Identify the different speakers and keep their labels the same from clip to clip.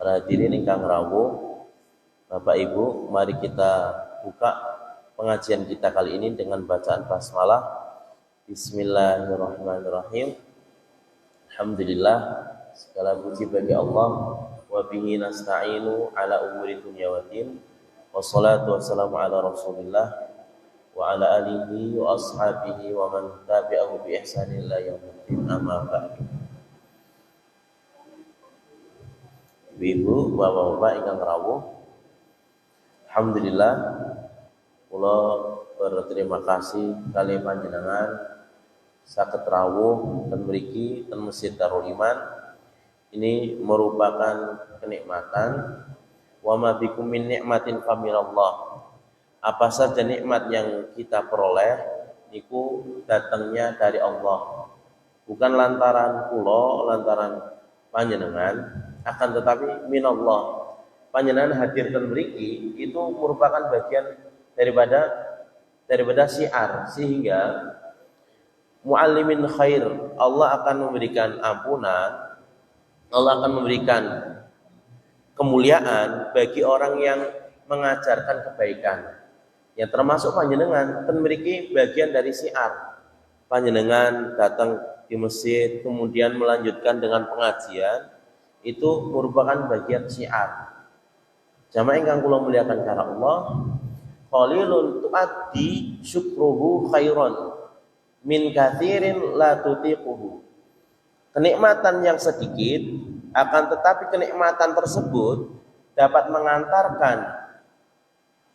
Speaker 1: Para hadirin ingkang rawuh, Bapak Ibu, mari kita buka pengajian kita kali ini dengan bacaan basmalah. Bismillahirrahmanirrahim. Alhamdulillah, segala puji bagi Allah, wa bihi nasta'inu ala umuri dunya waddin. Wassalatu wassalamu ala Rasulillah wa ala alihi wa ashabihi wa man tabi'ahu bi ihsanin ila yaumil amma ba'du. Ibu, bapak-bapak ingkang rawuh, alhamdulillah kula berterima kasih kali panjenengan saged rawuh ten mriki ten Masjid Darul Iman. Ini merupakan kenikmatan. Wa ma bikum min nikmatin faminallah. Apa saja nikmat yang kita peroleh niku datangnya dari Allah. Bukan lantaran kula, lantaran panjenengan, akan tetapi minallah. Panjenengan hadir ten mriki itu merupakan bagian daripada syiar, sehingga muallimin khair, Allah akan memberikan ampunan, Allah akan memberikan kemuliaan bagi orang yang mengajarkan kebaikan. Yang termasuk panjenengan ten mriki bagian dari syiar. Panjenengan datang di masjid kemudian melanjutkan dengan pengajian, itu merupakan bagian syiar. Jamaah ingkang kula muliakan karena Allah, qalilun tuaddi syukruhu khairan min katsirin la tutiquhu. Kenikmatan yang sedikit, akan tetapi kenikmatan tersebut dapat mengantarkan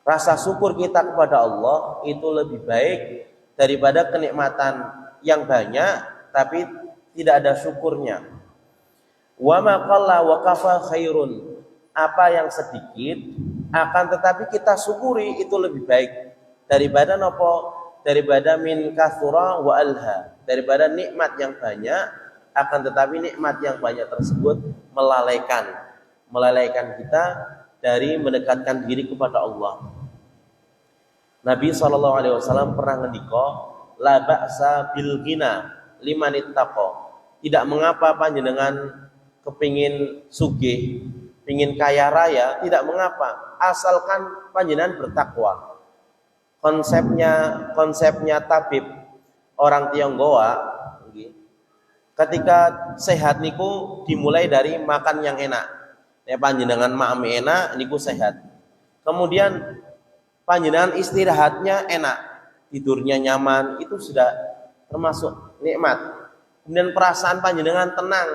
Speaker 1: rasa syukur kita kepada Allah itu lebih baik daripada kenikmatan yang banyak tapi tidak ada syukurnya. Wa ma qalla wa kafa khairun. Apa yang sedikit akan tetapi kita syukuri itu lebih baik daripada nopo, daripada min katsura wa alha, daripada nikmat yang banyak akan tetapi nikmat yang banyak tersebut melalaikan kita dari mendekatkan diri kepada Allah. Nabi SAW pernah ngendika, la ba'sa bil ghina liman ittaqa. Tidak mengapa panjenengan kepingin sugih, pingin kaya raya, tidak mengapa, asalkan panjenengan bertakwa. Konsepnya tabib orang Tionghoa, ketika sehat niku dimulai dari makan yang enak. Panjenengan makan enak niku sehat. Kemudian panjenengan istirahatnya enak, tidurnya nyaman, itu sudah termasuk nikmat. Kemudian perasaan panjenengan tenang,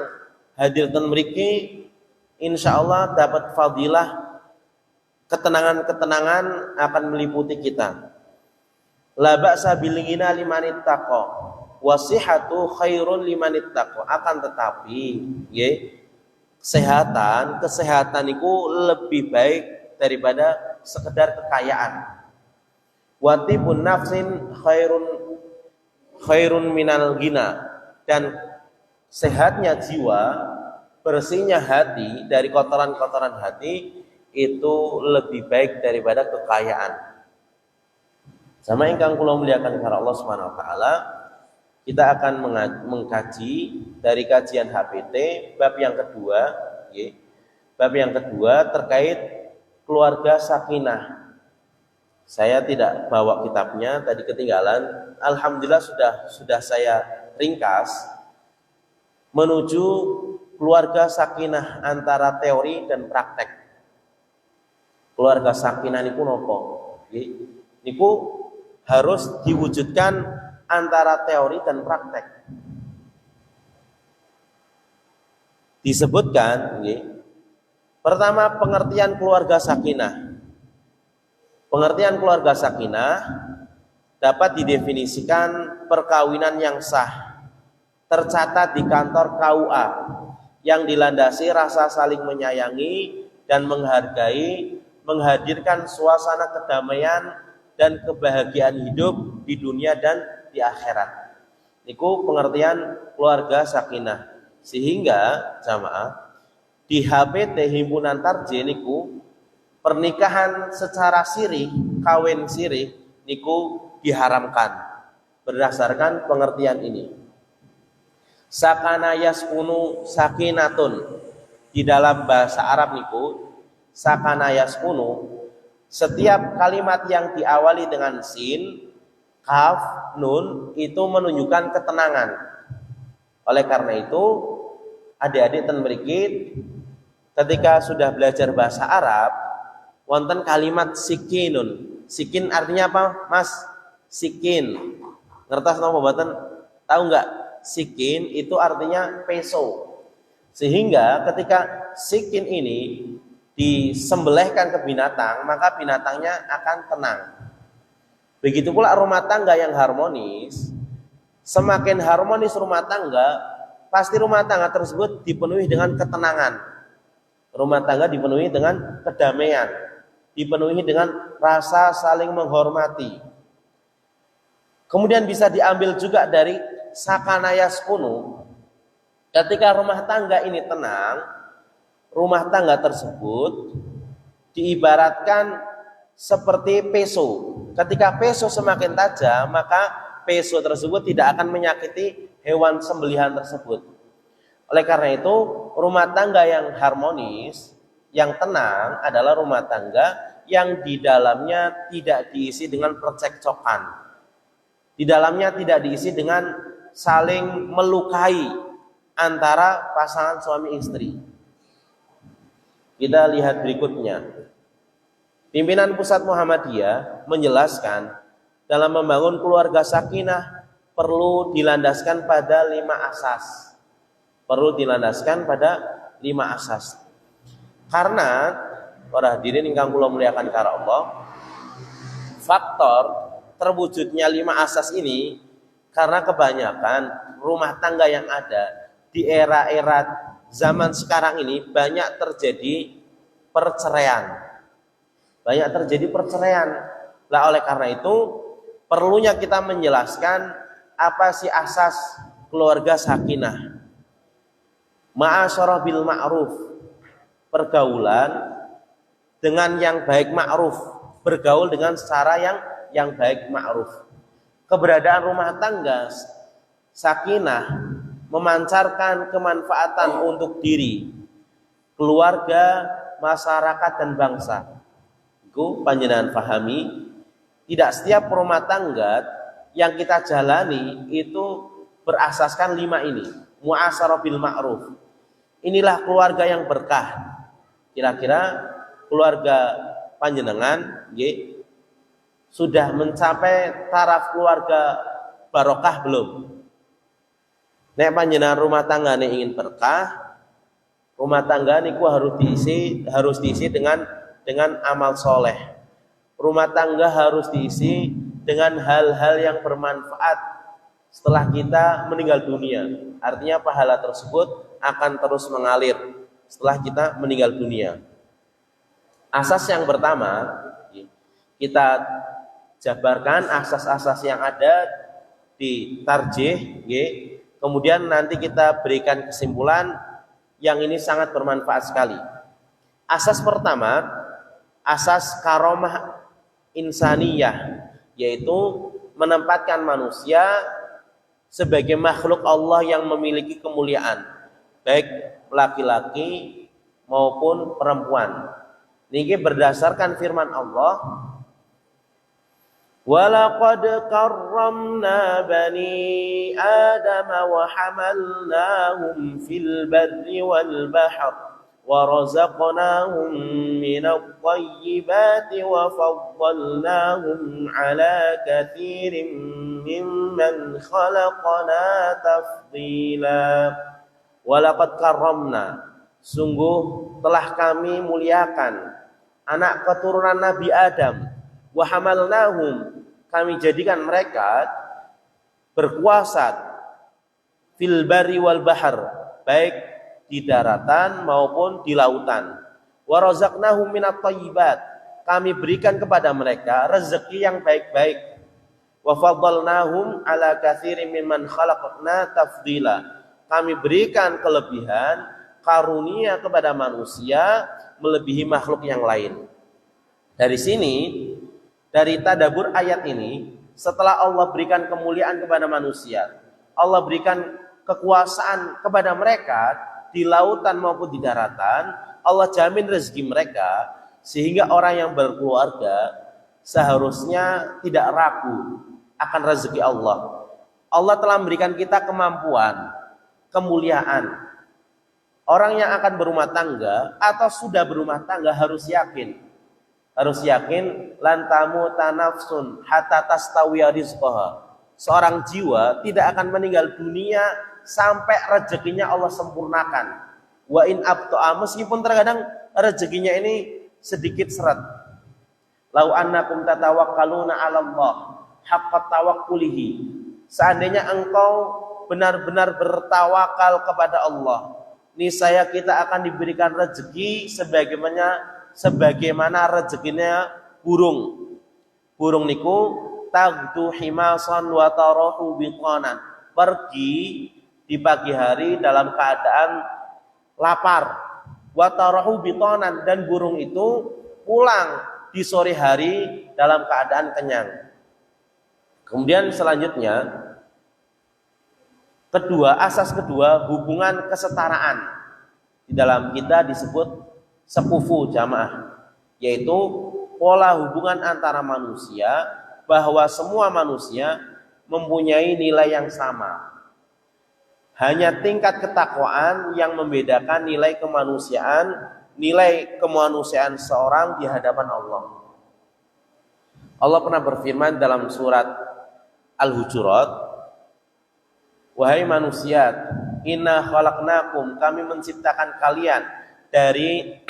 Speaker 1: hadir ten mriki insyaallah dapat fadilah, ketenangan akan meliputi kita. La ba'sa bil ghina liman ittaqa wasihatu khairun liman ittaqa. Akan tetapi kesehatan itu lebih baik daripada sekedar kekayaan. Watibun nafsin khairun minal ghina. Dan sehatnya jiwa, bersihnya hati dari kotoran-kotoran hati itu lebih baik daripada kekayaan. Sama ingkang kula muliakan karena Allah Subhanahu wa taala, kita akan mengkaji dari kajian HPT bab yang kedua, bab yang kedua terkait keluarga sakinah. Saya tidak bawa kitabnya, tadi ketinggalan. Alhamdulillah sudah saya ringkas menuju keluarga sakinah antara teori dan praktek. Keluarga sakinah niku napa? Niku harus diwujudkan antara teori dan praktek. Disebutkan pertama pengertian keluarga sakinah. Pengertian keluarga sakinah dapat didefinisikan perkawinan yang sah, tercatat di kantor KUA, yang dilandasi rasa saling menyayangi dan menghargai, menghadirkan suasana kedamaian dan kebahagiaan hidup di dunia dan di akhirat. Niku pengertian keluarga sakinah. Sehingga jamaah di HPT Himpunan Tarjih niku pernikahan secara sirih, kawin sirih niku diharamkan berdasarkan pengertian ini. Sakana yaskunu sakinatun, di dalam bahasa Arab niku sakana yaskunu, setiap kalimat yang diawali dengan sin, kaf, nun itu menunjukkan ketenangan. Oleh karena itu, adik-adik ten mriki ketika sudah belajar bahasa Arab, wonten kalimat sikinun. Sikin artinya apa, Mas? Sikin. Ngertos napa mboten? Tahu enggak? Sikin itu artinya peso. Sehingga ketika sikin ini disembelihkan ke binatang, maka binatangnya akan tenang. Begitu pula rumah tangga yang harmonis. Semakin harmonis rumah tangga, pasti rumah tangga tersebut dipenuhi dengan ketenangan. Rumah tangga dipenuhi dengan kedamaian, dipenuhi dengan rasa saling menghormati. Kemudian bisa diambil juga dari sakana yaskunu. Ketika rumah tangga ini tenang, rumah tangga tersebut diibaratkan seperti peso. Ketika peso semakin tajam, maka peso tersebut tidak akan menyakiti hewan sembelihan tersebut. Oleh karena itu, rumah tangga yang harmonis, yang tenang adalah rumah tangga yang di dalamnya tidak diisi dengan percekcokan. Di dalamnya tidak diisi dengan saling melukai antara pasangan suami istri. Kita lihat berikutnya. Pimpinan Pusat Muhammadiyah menjelaskan dalam membangun keluarga sakinah perlu dilandaskan pada 5 asas. Perlu dilandaskan pada 5 asas. Karena para hadirin ingkang kula muliakan karo Allah, faktor terwujudnya 5 asas ini karena kebanyakan rumah tangga yang ada di era-era zaman sekarang ini banyak terjadi perceraian. Banyak terjadi perceraian. Lah oleh karena itu perlunya kita menjelaskan apa sih asas keluarga sakinah. Ma'asyarah bil ma'ruf, pergaulan dengan yang baik ma'ruf, bergaul dengan cara yang baik ma'ruf. Keberadaan rumah tangga sakinah memancarkan kemanfaatan untuk diri, keluarga, masyarakat dan bangsa. Itu panjenengan pahami, tidak setiap rumah tangga yang kita jalani itu berasaskan 5 ini. Mu'asyarah bil ma'ruf. Inilah keluarga yang berkah. Kira-kira keluarga panjenengan sudah mencapai taraf keluarga barokah belum? Nek panjenengan rumah tangga nih ingin berkah, rumah tangga niku harus diisi dengan amal soleh. Rumah tangga harus diisi dengan hal-hal yang bermanfaat setelah kita meninggal dunia. Artinya pahala tersebut akan terus mengalir setelah kita meninggal dunia. Asas yang pertama, kita jabarkan asas-asas yang ada di tarjih, kemudian nanti kita berikan kesimpulan yang ini sangat bermanfaat sekali. Asas pertama, asas karomah insaniyah, yaitu menempatkan manusia sebagai makhluk Allah yang memiliki kemuliaan, baik laki-laki maupun perempuan. Ini berdasarkan firman Allah, وَلَقَدْ كَرَّمْنَا بَنِي آدَمَ وَحَمَلْنَاهُمْ فِي الْبَرِّ وَالْبَحْرِ وَرَزَقْنَاهُمْ مِنَ الطَّيِّبَاتِ وَفَضَّلْنَاهُمْ عَلَى كَثِيرٍ مِّمَّنْ خَلَقْنَا تَفْضِيلًا. وَلَقَدْ كَرَّمْنَا, sungguh telah kami muliakan anak keturunan Nabi Adam. Wa hamalnahum, kami jadikan mereka berkuasa fil barri wal bahr, baik di daratan maupun di lautan. Wa razaqnahum minat thayyibat, kami berikan kepada mereka rezeki yang baik-baik. Wa faddalnahum ala katsirin mimman khalaqna tafdila, kami berikan kelebihan karunia kepada manusia melebihi makhluk yang lain. Dari sini, dari tadabbur ayat ini, setelah Allah berikan kemuliaan kepada manusia, Allah berikan kekuasaan kepada mereka, di lautan maupun di daratan, Allah jamin rezeki mereka, sehingga orang yang berkeluarga seharusnya tidak ragu akan rezeki Allah. Allah telah memberikan kita kemampuan, kemuliaan. Orang yang akan berumah tangga atau sudah berumah tangga harus yakin lantamu tanafsun hatta tastawiya rizqaha. Seorang jiwa tidak akan meninggal dunia sampai rezekinya Allah sempurnakan. Wa in abta'a, meskipun terkadang rezekinya ini sedikit seret. Lau annakum tatawakkaluna 'ala Allah haqqa tawakkulihi. Seandainya engkau benar-benar bertawakal kepada Allah, niscaya kita akan diberikan rezeki sebagaimana rezekinya burung. Burung niku tagdu himasan wa tarahu biqanan. Pergi di pagi hari dalam keadaan lapar. Wa tarahu biqanan, dan burung itu pulang di sore hari dalam keadaan kenyang. Kemudian selanjutnya asas kedua, hubungan kesetaraan. Di dalam kita disebut sepufu jamaah, yaitu pola hubungan antara manusia, bahwa semua manusia mempunyai nilai yang sama. Hanya tingkat ketakwaan yang membedakan nilai kemanusiaan seorang di hadapan Allah. Allah pernah berfirman dalam surat Al-Hujurat, wahai manusia, inna khalaqnakum, kami menciptakan kalian dari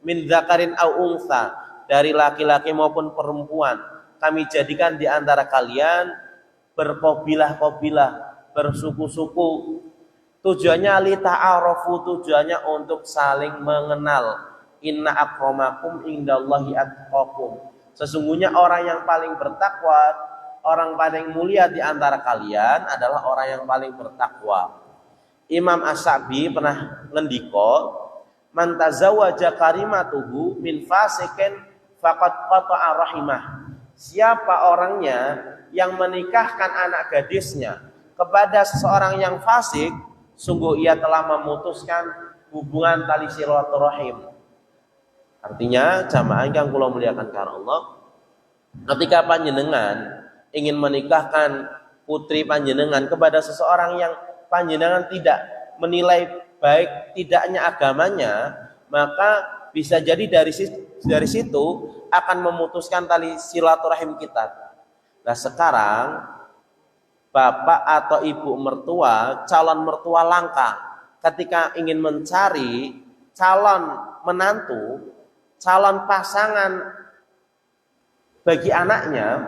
Speaker 1: min dzakarin au unsa, dari laki-laki maupun perempuan. Kami jadikan di antara kalian berkabilah-kabilah, bersuku-suku. Tujuannya li ta'arafu, tujuannya untuk saling mengenal. Inna akramakum indallahi atqakum. Sesungguhnya orang yang paling bertakwa, orang paling mulia di antara kalian adalah orang yang paling bertakwa. Imam As-Sa'bi pernah ngendika, man tazawwaja karimatuhu min fasikin faqad qata'a rahimah. Siapa orangnya yang menikahkan anak gadisnya kepada seseorang yang fasik, sungguh ia telah memutuskan hubungan tali silaturahim. Artinya jamaah yang kula muliakan karena Allah, ketika panjenengan ingin menikahkan putri panjenengan kepada seseorang yang panjenengan tidak menilai baik tidaknya agamanya, maka bisa jadi dari situ akan memutuskan tali silaturahim kita. Nah sekarang bapak atau ibu mertua, calon mertua langka ketika ingin mencari calon menantu, calon pasangan bagi anaknya,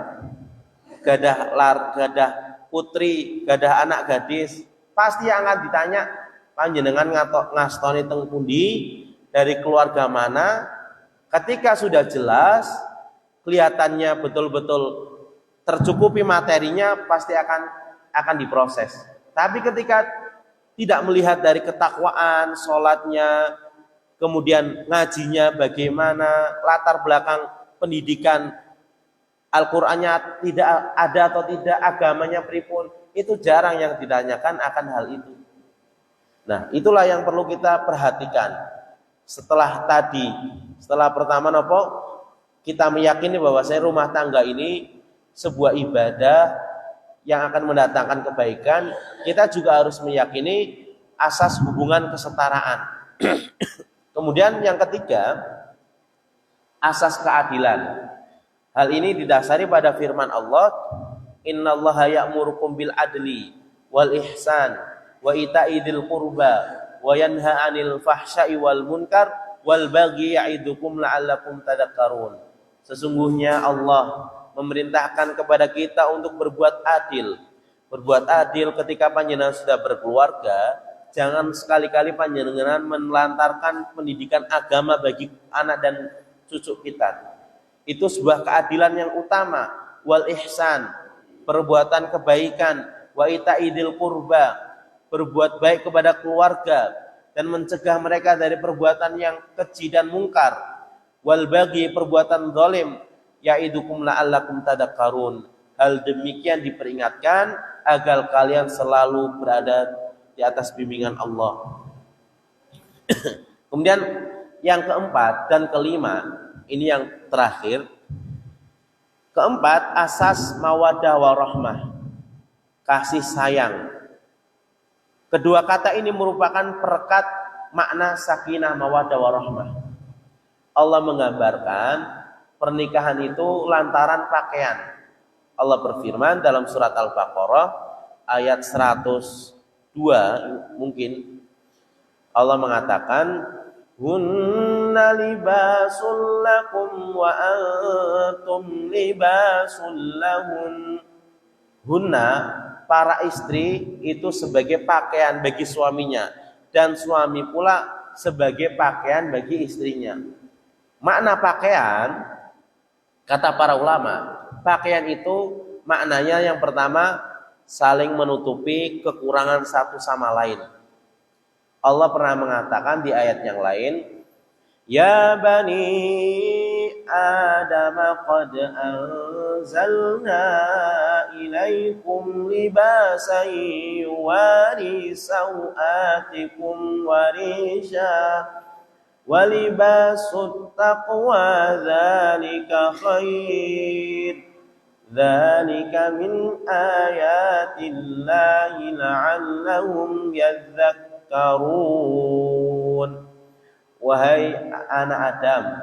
Speaker 1: gadah putri, gadah anak gadis, pasti akan ditanya, panjenengan ngastoni teng pundi, dari keluarga mana. Ketika sudah jelas, kelihatannya betul-betul tercukupi materinya, pasti akan diproses. Tapi ketika tidak melihat dari ketakwaan, sholatnya, kemudian ngajinya bagaimana, latar belakang pendidikan Al-Qur'annya tidak ada atau tidak, agamanya pripun, itu jarang yang ditanyakan akan hal itu. Nah, itulah yang perlu kita perhatikan. Setelah pertama kita meyakini bahwa rumah tangga ini sebuah ibadah yang akan mendatangkan kebaikan, kita juga harus meyakini asas hubungan kesetaraan. Kemudian yang ketiga, asas keadilan. Hal ini didasari pada firman Allah, innallaha ya'murukum bil adli wal ihsan wa ita'i dzil qurba wa yanha 'anil fahsya'i wal munkar wal baghi ya'idukum la'allakum tadhakkarun. Sesungguhnya Allah memerintahkan kepada kita untuk berbuat adil. Berbuat adil ketika panjenengan sudah berkeluarga, jangan sekali-kali panjenengan menelantarkan pendidikan agama bagi anak dan cucu kita. Itu sebuah keadilan yang utama. Wal ihsan, perbuatan kebaikan. Wa ita'idil qurba, berbuat baik kepada keluarga dan mencegah mereka dari perbuatan yang keji dan mungkar. Wal bagi, perbuatan zalim. Ya'idukum la'allakum tadakkarun. Hal demikian diperingatkan agar kalian selalu berada di atas bimbingan Allah. Kemudian yang keempat dan kelima, ini yang terakhir. Keempat, asas mawaddah warahmah, kasih sayang. Kedua kata ini merupakan perekat makna sakinah mawaddah warahmah. Allah menggambarkan pernikahan itu lantaran pakaian. Allah berfirman dalam surat Al-Baqarah ayat 102 mungkin. Allah mengatakan, hunna libasul lakum wa antum libasul lahun. Hunna, para istri itu sebagai pakaian bagi suaminya, dan suami pula sebagai pakaian bagi istrinya. Makna pakaian, kata para ulama, pakaian itu maknanya yang pertama saling menutupi kekurangan satu sama lain. Allah pernah mengatakan di ayat yang lain, ya bani Adam qad anzalna ilaikum libasan yuwari sawatikum warisha walibasut taqwa dzalika khair dzalika min ayatillahi la'allahum yadhakkarun. Wahai anak Adam,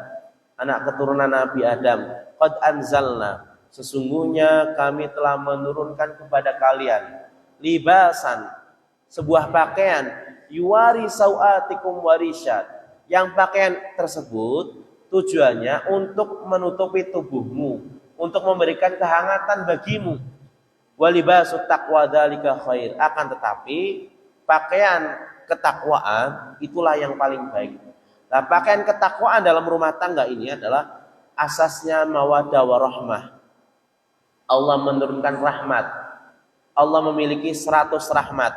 Speaker 1: anak keturunan Nabi Adam, qad anzalna, sesungguhnya kami telah menurunkan kepada kalian libasan, sebuah pakaian, yuwari sawatikum warishat, yang pakaian tersebut tujuannya untuk menutupi tubuhmu, untuk memberikan kehangatan bagimu. Walibasut taqwa dzalika khair, akan tetapi pakaian ketakwaan itulah yang paling baik. Nah, pakaian ketakwaan dalam rumah tangga ini adalah asasnya mawaddah warahmah. Allah menurunkan rahmat. Allah memiliki 100 rahmat.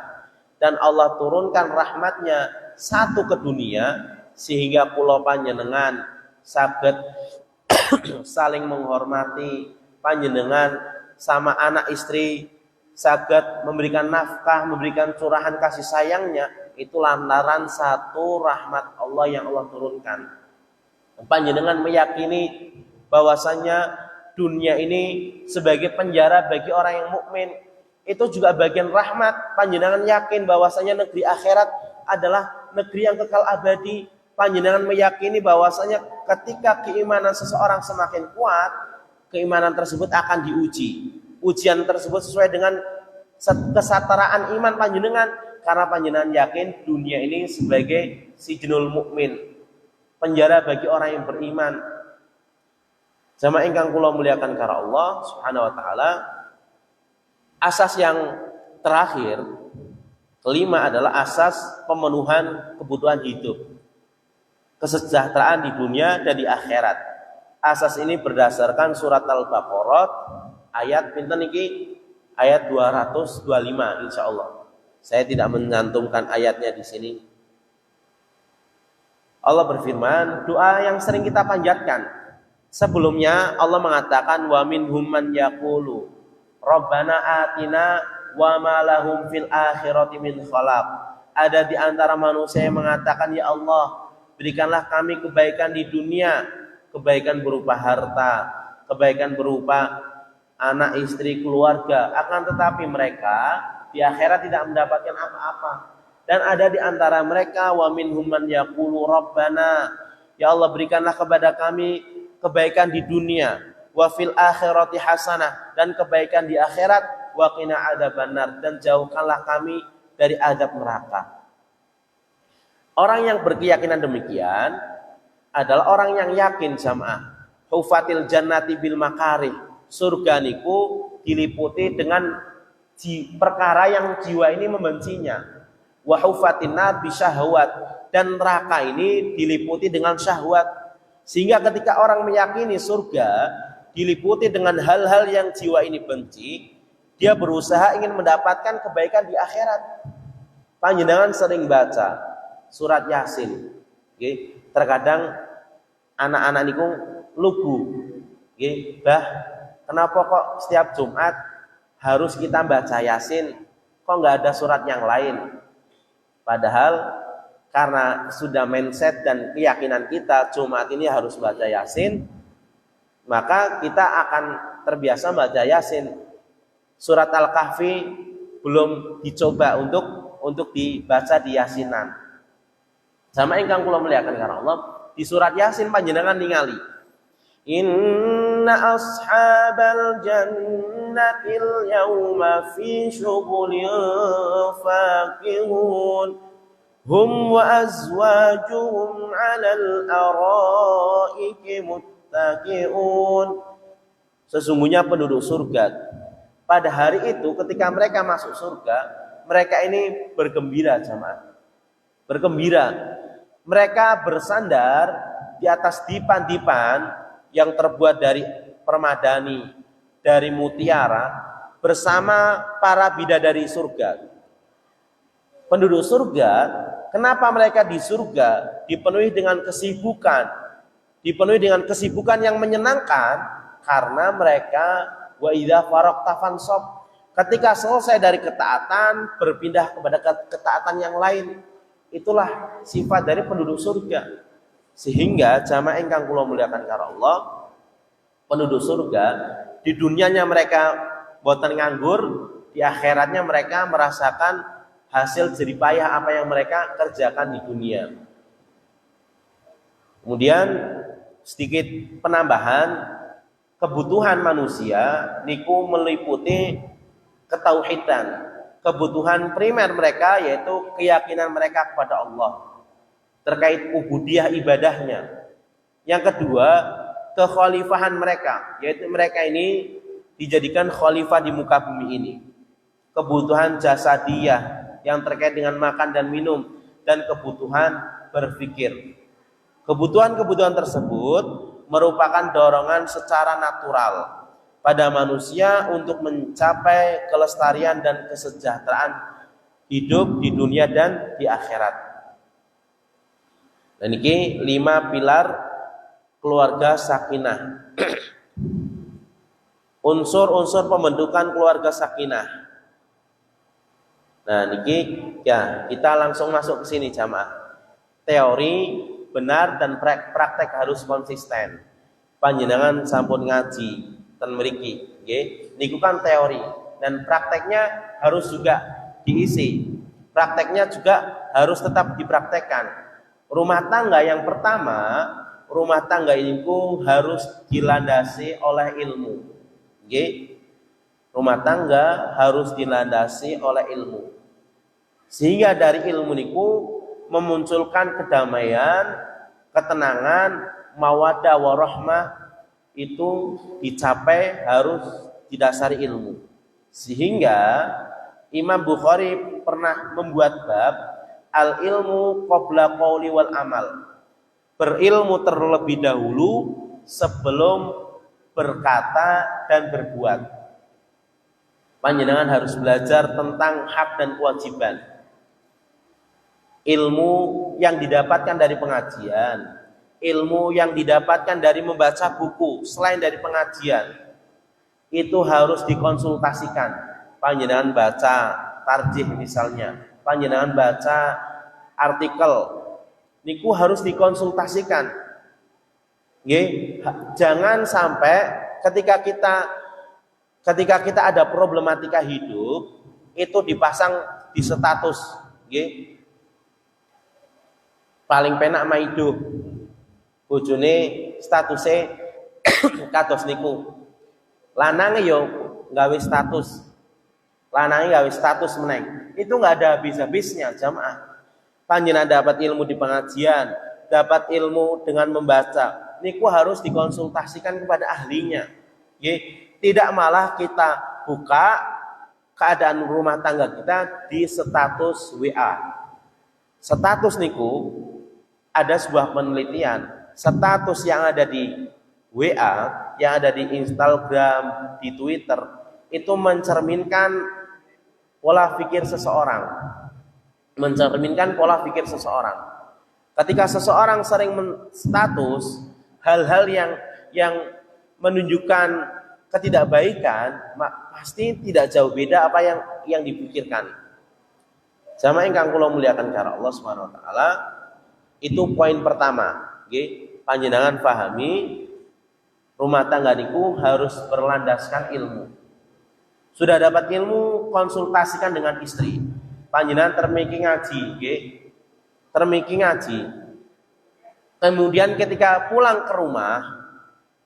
Speaker 1: Dan Allah turunkan rahmatnya satu ke dunia, sehingga kula panjenengan saged saling menghormati, panjenengan sama anak istri saged memberikan nafkah, memberikan curahan kasih sayangnya, itu lantaran satu rahmat Allah yang Allah turunkan. Panjenengan meyakini bahwasanya dunia ini sebagai penjara bagi orang yang mukmin, itu juga bagian rahmat. Panjenengan yakin bahwasanya negeri akhirat adalah negeri yang kekal abadi. Panjenengan meyakini bahwasanya ketika keimanan seseorang semakin kuat, keimanan tersebut akan diuji. Ujian tersebut sesuai dengan kesataraan iman panjenengan, karena panjenengan yakin dunia ini sebagai sijnul mukmin, penjara bagi orang yang beriman. Jamaah ingkang kula muliakan karo Allah Subhanahu wa taala, asas yang terakhir kelima adalah asas pemenuhan kebutuhan hidup, kesejahteraan di dunia dan di akhirat. Asas ini berdasarkan surat Al-Baqarah ayat pinten iki? Ayat 225 insyaallah. Saya tidak menyantumkan ayatnya di sini. Allah berfirman, doa yang sering kita panjatkan. Sebelumnya Allah mengatakan wa minhum man yaqulu Rabbana atina wa ma lahum fil akhirati min khalaq. Ada di antara manusia yang mengatakan, ya Allah, berikanlah kami kebaikan di dunia, kebaikan berupa harta, kebaikan berupa anak, istri, keluarga. Akan tetapi mereka di akhirat tidak mendapatkan apa-apa. Dan ada di antara mereka wa minhum man yaqulu Rabbana, ya Allah berikanlah kepada kami kebaikan di dunia, wa fil akhirati hasanah, dan kebaikan di akhirat, wa qina adzabannar, dan jauhkanlah kami dari azab neraka. Orang yang berkeyakinan demikian adalah orang yang yakin jamaah, hufatil jannati bil makarih, surga niku diliputi dengan perkara yang jiwa ini membencinya. Wa hufatin nar bisyahwat, dan neraka ini diliputi dengan syahwat. Sehingga ketika orang meyakini surga diliputi dengan hal-hal yang jiwa ini benci, dia berusaha ingin mendapatkan kebaikan di akhirat. Panjenengan sering baca surat Yasin. Terkadang anak-anak niku lugu. Bah, kenapa kok setiap Jumat harus kita baca Yasin? Kok nggak ada surat yang lain? Padahal karena sudah mindset dan keyakinan kita Jumat ini harus baca Yasin, maka kita akan terbiasa baca Yasin. Surat Al-Kahfi belum dicoba untuk dibaca di Yasinan. Sama ingkang kula muliakan karena Allah, di surat Yasin panjenengan ningali inna ashabal jannatil yawma fi syughulin faqihun hum wa azwajuhum 'alal araiki muttaqi'un. Sesungguhnya penduduk surga pada hari itu ketika mereka masuk surga, mereka ini bergembira jamaah. Bergembira. Mereka bersandar di atas dipan-dipan yang terbuat dari permadani, dari mutiara bersama para bidadari surga. Penduduk surga, kenapa mereka di surga dipenuhi dengan kesibukan? Dipenuhi dengan kesibukan yang menyenangkan karena mereka wa idza faraqta fansab. Ketika selesai dari ketaatan berpindah kepada ketaatan yang lain. Itulah sifat dari penduduk surga. Sehingga jamaah ingkang kula muliakan karo Allah, penduduk surga di dunianya mereka boten nganggur, di akhiratnya mereka merasakan hasil jerih payah apa yang mereka kerjakan di dunia. Kemudian sedikit penambahan, kebutuhan manusia niku meliputi ketauhidan. Kebutuhan primer mereka yaitu keyakinan mereka kepada Allah terkait ubudiyah ibadahnya. Yang kedua, kekhalifahan mereka, yaitu mereka ini dijadikan khalifah di muka bumi ini. Kebutuhan jasadiyah yang terkait dengan makan dan minum, dan kebutuhan berpikir. Kebutuhan-kebutuhan tersebut merupakan dorongan secara natural pada manusia untuk mencapai kelestarian dan kesejahteraan hidup di dunia dan di akhirat. Dan ini 5 pilar keluarga sakinah. Unsur-unsur pembentukan keluarga sakinah. Nah, niki ya kita langsung masuk ke sini jamaah. Teori benar dan praktek harus konsisten. Panjenengan sampun ngaji ten mriki, nggih. Niku kan teori dan prakteknya harus juga diisi. Prakteknya juga harus tetap dipraktekkan. Rumah tangga yang pertama, rumah tangga itu harus dilandasi oleh ilmu. Nggih. Rumah tangga harus dilandasi oleh ilmu. Sehingga dari ilmu niku memunculkan kedamaian, ketenangan, mawaddah warahmah itu dicapai harus didasari ilmu. Sehingga Imam Bukhari pernah membuat bab al-ilmu qabla qauli wal amal. Berilmu terlebih dahulu sebelum berkata dan berbuat. Panjenengan harus belajar tentang hak dan kewajiban. Ilmu yang didapatkan dari pengajian, ilmu yang didapatkan dari membaca buku selain dari pengajian, itu harus dikonsultasikan. Panjenengan baca tarjih misalnya, panjenengan baca artikel, niku harus dikonsultasikan. Nggih, jangan sampai ketika kita ada problematika hidup itu dipasang di status, nggih. Paling penak maido. Bojone statuse kados niku. Lanange yo gawe status. Lanange gawe status meneng. Itu enggak ada habis-habisnya jamaah. Panjenengan dapat ilmu di pengajian, dapat ilmu dengan membaca. Niku harus dikonsultasikan kepada ahlinya. Nggih, tidak malah kita buka keadaan rumah tangga kita di status WA. Status niku ada sebuah penelitian, status yang ada di WA, yang ada di Instagram, di Twitter, itu mencerminkan pola pikir seseorang. Mencerminkan pola pikir seseorang. Ketika seseorang sering status hal-hal yang menunjukkan ketidakbaikan, pasti tidak jauh beda apa yang dipikirkan. Jamaah ingkang kula muliakan karo Allah Subhanahu wa taala, itu poin pertama, nggih, panjenengan pahami rumah tangga niku harus berlandaskan ilmu. Sudah dapat ilmu, konsultasikan dengan istri. Panjenengan termiki ngaji, nggih. Termiki ngaji. Kemudian ketika pulang ke rumah,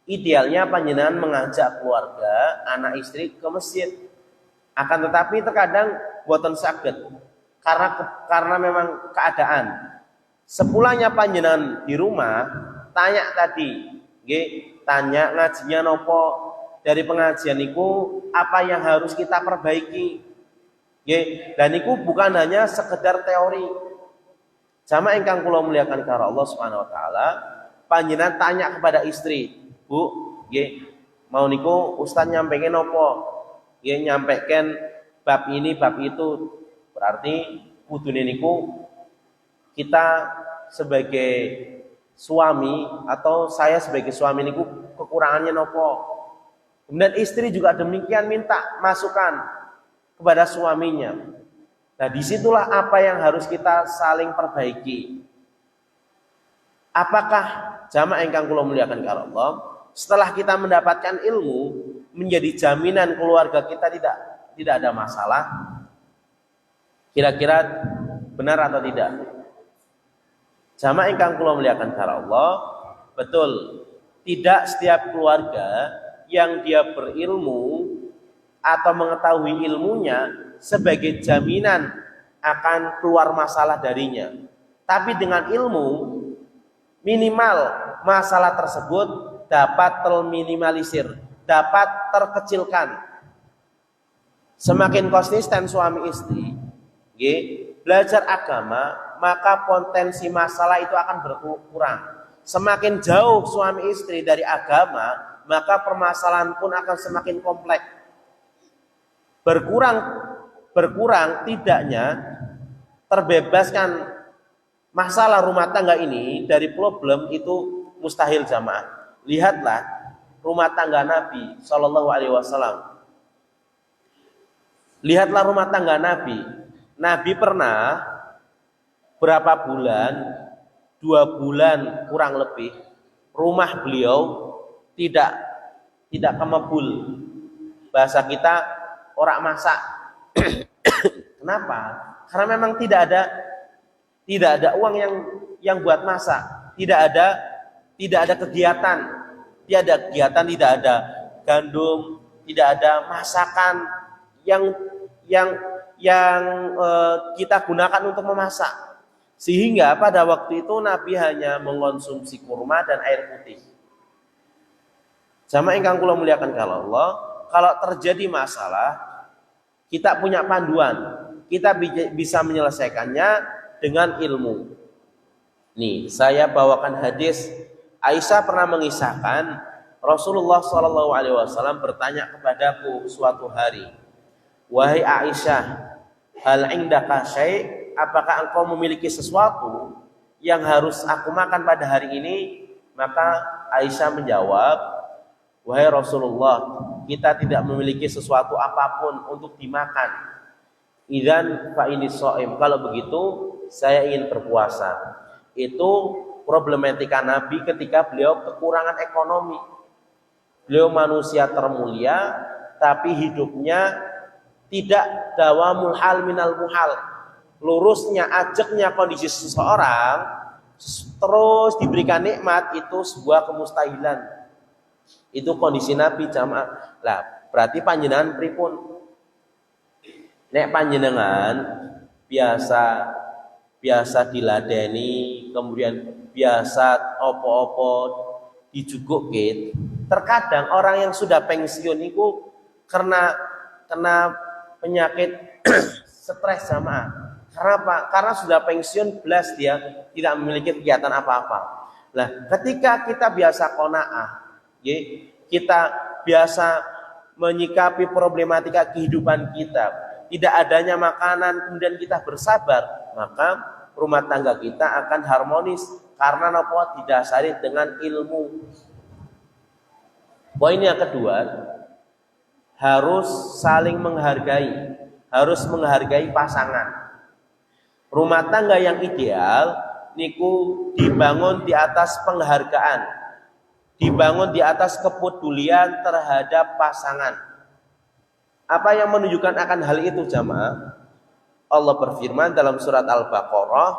Speaker 1: idealnya panjenengan mengajak keluarga, anak istri ke masjid. Akan tetapi terkadang boten saged karena memang keadaan. Sepulangnya panjenengan di rumah, tanya tadi, nggih, tanya ngajinya nopo, dari pengajian itu apa yang harus kita perbaiki. Nggih, dan itu bukan hanya sekedar teori. Jamaah ingkang kula muliakan karo Allah Subhanahu wa taala, panjenengan tanya kepada istri, "Bu, nggih, mau niku ustaz nyampaikan nopo?" Nggih, nyampaikan bab ini, bab itu. Berarti kudune niku kita sebagai suami atau saya sebagai suami niku kekurangannya nopo. Kemudian istri juga demikian minta masukan kepada suaminya. Nah, disitulah apa yang harus kita saling perbaiki. Apakah jamaah ingkang kula muliakan karo Allah, setelah kita mendapatkan ilmu menjadi jaminan keluarga kita tidak ada masalah? Kira-kira benar atau tidak? Jamaah ingkang kula muliakan karo Allah, betul. Tidak setiap keluarga yang dia berilmu atau mengetahui ilmunya sebagai jaminan akan keluar masalah darinya. Tapi dengan ilmu, minimal masalah tersebut dapat terminimalisir, dapat terkecilkan. Semakin konsisten suami istri, belajar agama, maka potensi masalah itu akan berkurang. Semakin jauh suami istri dari agama, maka permasalahan pun akan semakin kompleks. Berkurang tidaknya terbebaskan masalah rumah tangga ini dari problem itu mustahil jamaah. Lihatlah rumah tangga Nabi Shallallahu Alaihi Wasallam. Lihatlah rumah tangga Nabi. Nabi pernah berapa bulan, 2 bulan kurang lebih, rumah beliau tidak kemebul. Bahasa kita orang masak. Kenapa? Karena memang tidak ada uang yang buat masak, tidak ada kegiatan, tidak ada gandum, tidak ada masakan yang kita gunakan untuk memasak. Sehingga pada waktu itu Nabi hanya mengonsumsi kurma dan air putih. Jamaah ingkang kula muliakan kalau Allah, kalau terjadi masalah, kita punya panduan. Kita bisa menyelesaikannya dengan ilmu. Nih, saya bawakan hadis. Aisyah pernah mengisahkan Rasulullah SAW bertanya kepadaku suatu hari, "Wahai Aisyah, hal indaka syai'? Apakah engkau memiliki sesuatu yang harus aku makan pada hari ini?" Maka Aisyah menjawab, "Wahai Rasulullah, kita tidak memiliki sesuatu apapun untuk dimakan. Idzan fa ini shaim. Kalau begitu saya ingin berpuasa." Itu problematika Nabi ketika beliau kekurangan ekonomi. Beliau manusia termulia tapi hidupnya tidak dawamul hal minal muhal. Lurusnya, ajeknya kondisi seseorang terus diberikan nikmat itu sebuah kemustahilan. Itu kondisi Nabi jamaah. Lah, berarti panjenengan pripun? Nek panjenengan biasa diladeni, kemudian biasa opo-opo dijugukin. Terkadang orang yang sudah pensiun itu karena penyakit stres jamaah. Karena apa? Karena sudah pensiun belas dia tidak memiliki kegiatan apa-apa. Nah, ketika kita biasa qanaah, kita biasa menyikapi problematika kehidupan kita, tidak adanya makanan, kemudian kita bersabar, maka rumah tangga kita akan harmonis karena nopo didasari dengan ilmu. Poin yang kedua, harus saling menghargai, harus menghargai pasangan. Rumah tangga yang ideal niku dibangun di atas penghargaan, dibangun di atas kepedulian terhadap pasangan. Apa yang menunjukkan akan hal itu jamaah? Allah berfirman dalam surat Al-Baqarah,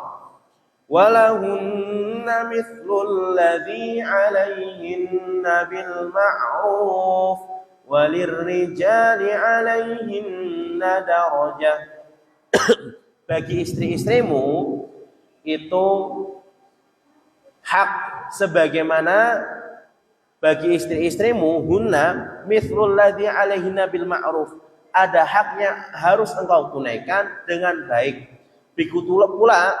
Speaker 1: walahunna mithlul ladzi 'alaihinna bil ma'ruf walirrijali 'alaihinna darajah. Bagi istri-istrimu itu hak sebagaimana bagi istri-istrimu hunna mithlul ladzi 'alaihinna bil ma'ruf. Ada haknya harus engkau tunaikan dengan baik. Begitu pula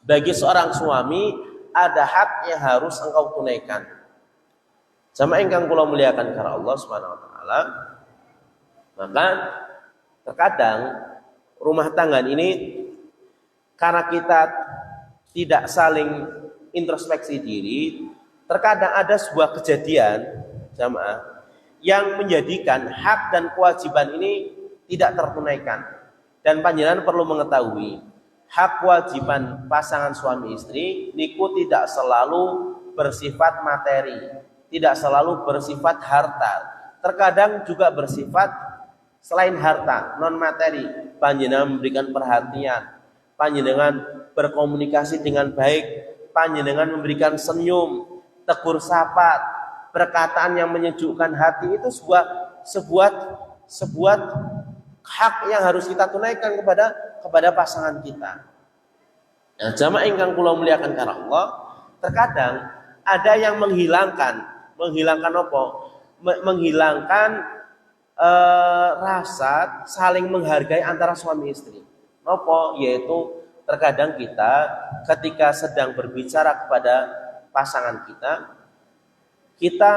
Speaker 1: bagi seorang suami ada hak yang harus engkau tunaikan. Sama ingkang kula muliakan karena Allah Subhanahu wa taala. Maka terkadang rumah tangga ini karena kita tidak saling introspeksi diri, terkadang ada sebuah kejadian jamaah yang menjadikan hak dan kewajiban ini tidak tertunaikan. Dan panjenengan perlu mengetahui, hak kewajiban pasangan suami istri niku tidak selalu bersifat materi, tidak selalu bersifat harta. Terkadang juga bersifat selain harta, non materi. Panjenengan memberikan perhatian, panjenengan berkomunikasi dengan baik, panjenengan memberikan senyum, tegur sapa, perkataan yang menyejukkan hati, itu sebuah hak yang harus kita tunaikan kepada pasangan kita. Nah, jamaah ingkang kula muliakan karena Allah, terkadang ada yang menghilangkan apa? Menghilangkan rasa saling menghargai antara suami istri. Apa? Yaitu terkadang kita ketika sedang berbicara kepada pasangan kita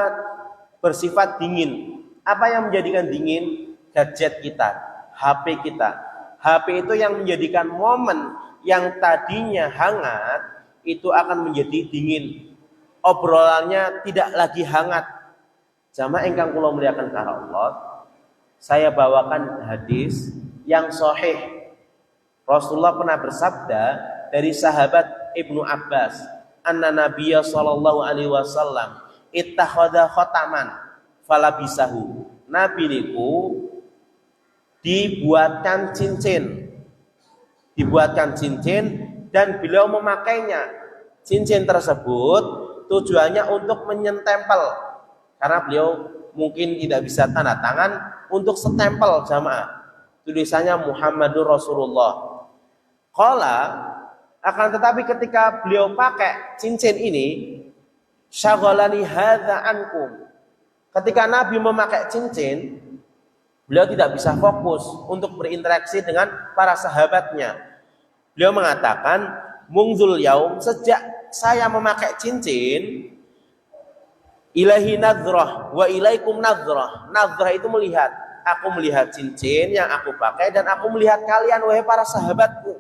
Speaker 1: bersifat dingin. Apa yang menjadikan dingin? Gadget kita, HP kita. HP itu yang menjadikan momen yang tadinya hangat itu akan menjadi dingin. Obrolannya tidak lagi hangat. Jamaah ingkang kula muliakan karena Allah, saya bawakan hadis yang sahih. Rasulullah pernah bersabda dari sahabat Ibnu Abbas, anna Nabiyya sallallahu alaihi wasallam ittakhadha khataman falabisahu. Nabi niku dibuatkan cincin dan beliau memakainya. Cincin tersebut tujuannya untuk menyentempel, karena beliau mungkin tidak bisa tanda tangan untuk setempel jamaah. Tulisannya Muhammadur Rasulullah. Qala, akan tetapi ketika beliau pakai cincin ini, syaghalani hadza ankum. Ketika Nabi memakai cincin, beliau tidak bisa fokus untuk berinteraksi dengan para sahabatnya. Beliau mengatakan, mungzul yaum, sejak saya memakai cincin, ilahi nadhrah wa ilaikum nadhrah. Nadhrah itu melihat. Aku melihat cincin yang aku pakai dan aku melihat kalian wahai para sahabatku.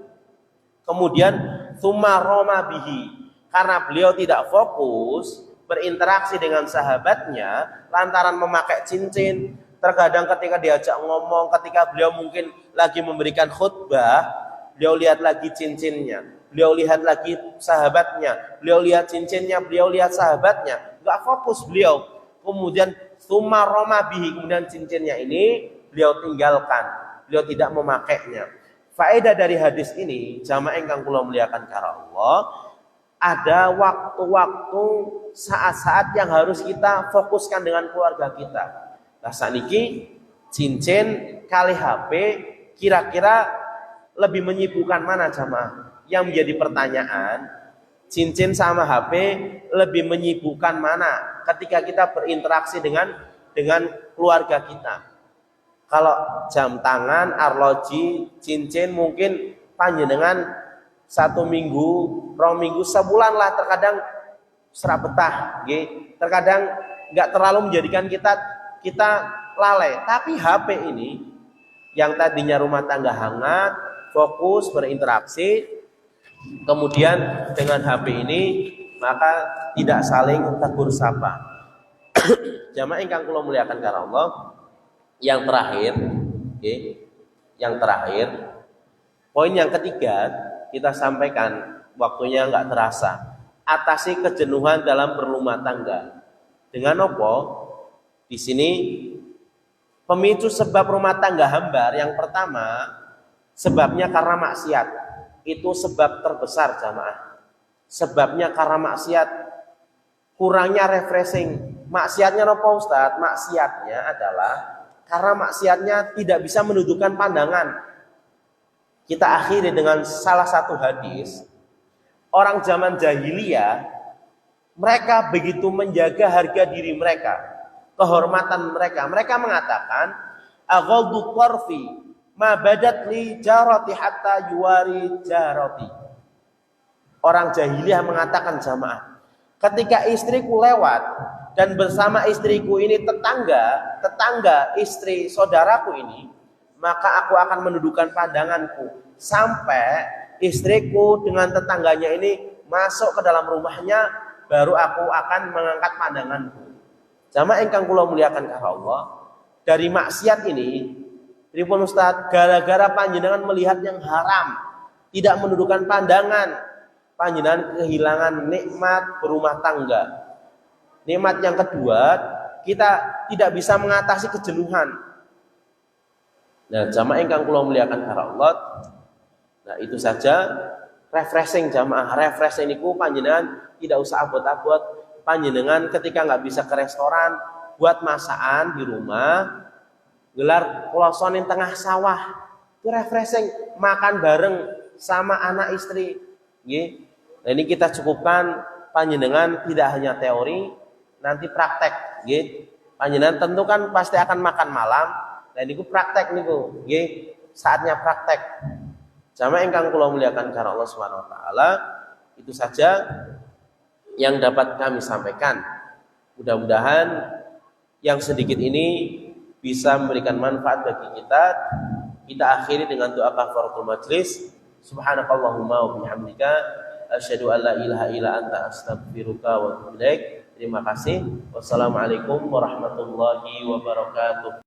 Speaker 1: Kemudian tsumma rama bihi. Karena beliau tidak fokus berinteraksi dengan sahabatnya lantaran memakai cincin. Terkadang ketika diajak ngomong, ketika beliau mungkin lagi memberikan khutbah, beliau lihat lagi cincinnya, beliau lihat lagi sahabatnya, beliau lihat cincinnya, beliau lihat sahabatnya, nggak fokus beliau. Kemudian tsumma rama bihi, kemudian cincinnya ini beliau tinggalkan, beliau tidak memakainya. Faedah dari hadis ini, jamaah ingkang kula muliakan karena Allah, ada waktu-waktu, saat-saat yang harus kita fokuskan dengan keluarga kita. Nah, saniki cincin kali HP kira-kira lebih menyibukkan mana jamaah? Yang menjadi pertanyaan, cincin sama HP lebih menyibukkan mana ketika kita berinteraksi dengan keluarga kita? Kalau jam tangan, arloji, cincin mungkin panjenengan 1 minggu, 2 minggu, sebulan lah terkadang serap betah, terkadang nggak terlalu menjadikan kita lalai. Tapi HP ini yang tadinya rumah tangga hangat, fokus berinteraksi, kemudian dengan HP ini maka tidak saling tegur sapa. Jamaah ingkang kula muliakan karena Allah, yang terakhir, poin yang ketiga, kita sampaikan, waktunya nggak terasa. Atasi kejenuhan dalam berumah tangga. Dengan apa? Di sini pemicu sebab rumah tangga hambar yang pertama sebabnya karena maksiat. Itu sebab terbesar jamaah. Sebabnya karena maksiat, kurangnya refreshing. Maksiatnya apa Ustaz? Maksiatnya adalah karena maksiatnya tidak bisa menundukkan pandangan. Kita akhiri dengan salah satu hadis. Orang zaman jahiliyah, mereka begitu menjaga harga diri mereka, kehormatan mereka. Mereka mengatakan, aghaddu tarfi ma badat li jarati hatta yuwari jarati. Orang jahiliyah mengatakan jamaah, ketika istriku lewat dan bersama istriku ini tetangga istri saudaraku ini, maka aku akan menundukkan pandanganku sampai istriku dengan tetangganya ini masuk ke dalam rumahnya, baru aku akan mengangkat pandanganku. Jamaah ingkang kula muliakan karena Allah, dari maksiat ini, pripun Ustaz, gara-gara panjenengan melihat yang haram, tidak menundukkan pandangan, panjenengan kehilangan nikmat berumah tangga. Nikmat yang kedua, kita tidak bisa mengatasi kejenuhan. Nah, jamaah ingkang kula muliakan karena Allah, nah itu saja refreshing jamaah. Refreshing niku panjenengan tidak usah abot-abot. Panjenengan ketika nggak bisa ke restoran, buat masakan di rumah, gelar kloson yang tengah sawah, itu refreshing. Makan bareng sama anak istri. Nah, ini kita cukupkan panjenengan tidak hanya teori, nanti praktek. Panjenengan tentu kan pasti akan makan malam. Nah ini praktek niku, saatnya praktek. Jamaah ingkang kula muliakan karena Allah Subhanahu wa taala, itu saja yang dapat kami sampaikan. Mudah-mudahan yang sedikit ini bisa memberikan manfaat bagi kita. Kita akhiri dengan doa kafaratul majlis. Subhanakallahumma wa bihamdika asyhadu an la ilaha illa anta astaghfiruka wa atubu ilaik. Terima kasih. Wassalamualaikum warahmatullahi wabarakatuh.